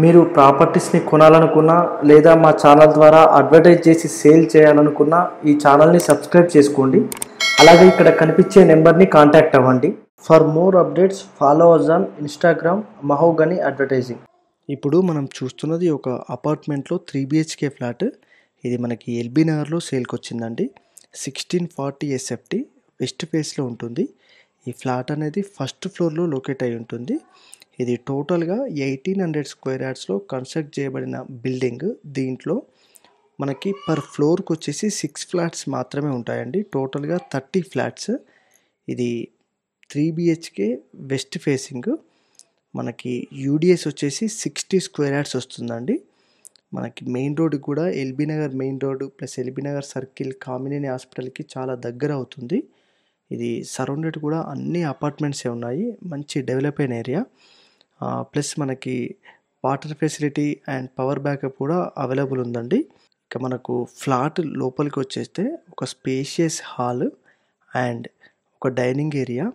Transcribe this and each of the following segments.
మీరు ప్రాపర్టీస్ని కొనాలనుకున్నా లేదా మా ఛానల్ ద్వారా అడ్వర్టైజ్ చేసి సేల్ చేయాలనుకున్నా ఈ ఛానల్ని సబ్స్క్రైబ్ చేసుకోండి. అలాగే ఇక్కడ కనిపించే నెంబర్ని కాంటాక్ట్ అవ్వండి. For more updates follow us on Instagram mahogany advertising. ఇప్పుడు మనం చూస్తున్నది ఒక అపార్ట్మెంట్లో 3 BHK ఫ్లాట్. ఇది మనకి ఎల్బీ నగర్లో సేల్కి వచ్చిందండి. 1640 SFT వెస్ట్ ఫేస్లో ఉంటుంది. ఈ ఫ్లాట్ అనేది ఫస్ట్ ఫ్లోర్లో లొకేట్ అయి ఉంటుంది. ఇది టోటల్గా 1800 స్క్వేర్ యార్డ్స్లో కన్స్ట్రక్ట్ చేయబడిన బిల్డింగ్. దీంట్లో మనకి పర్ ఫ్లోర్కి వచ్చేసి 6 ఫ్లాట్స్ మాత్రమే ఉంటాయండి. టోటల్గా 30 ఫ్లాట్స్. ఇది 3 BHK వెస్ట్ ఫేసింగ్. మనకి యూడిఎస్ వచ్చేసి 60 స్క్వేర్ యార్డ్స్ వస్తుందండి. మనకి మెయిన్ రోడ్కి కూడా LB Nagar main road plus LB Nagar circle Kamineni హాస్పిటల్కి చాలా దగ్గర అవుతుంది. ఇది సరౌండెడ్ కూడా అన్ని అపార్ట్మెంట్సే ఉన్నాయి. మంచి డెవలప్ అయిన ఏరియా. ప్లస్ మనకి water facility and power backup కూడా అవైలబుల్ ఉందండి. ఇక మనకు ఫ్లాట్ లోపలికి వచ్చేస్తే ఒక స్పేషియస్ హాల్ అండ్ ఒక dining area,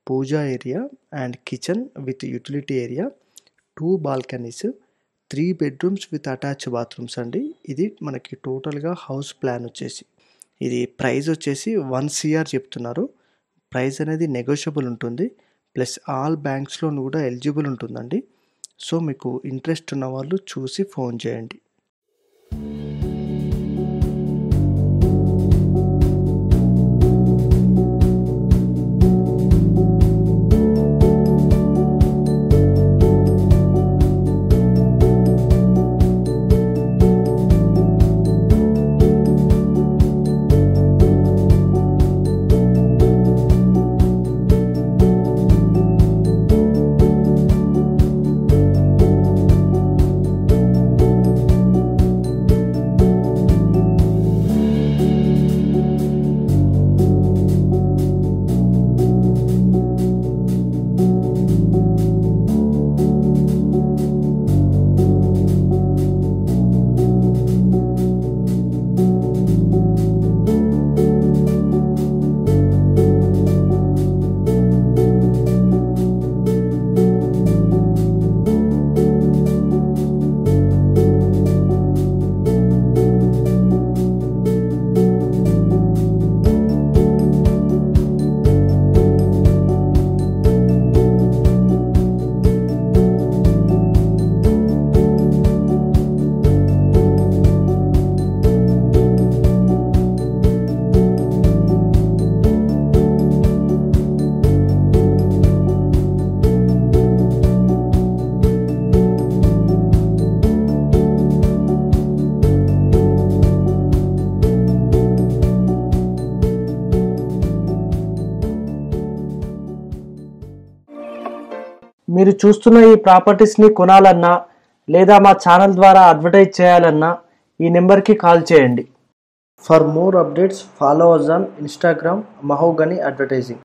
puja area and kitchen with utility area, 2 balconies, 3 bedrooms with attach bathrooms అండి. ఇది మనకి టోటల్గా హౌస్ ప్లాన్ వచ్చేసి. ఇది ప్రైస్ వచ్చేసి 1 CR చెప్తున్నారు. ప్రైస్ అనేది నెగోషియబుల్ ఉంటుంది. ప్లస్ ఆల్ బ్యాంక్స్ లోన్ కూడా ఎలిజిబుల్ ఉంటుందండి. సో మీకు ఇంట్రెస్ట్ ఉన్న వాళ్ళు చూసి ఫోన్ చేయండి. మీరు చూస్తున్న ఈ ప్రాపర్టీస్ని కొనాలన్నా లేదా మా ఛానల్ ద్వారా అడ్వర్టైజ్ చేయాలన్నా ఈ నెంబర్కి కాల్ చేయండి. For more updates follow us on Instagram mahogany advertising.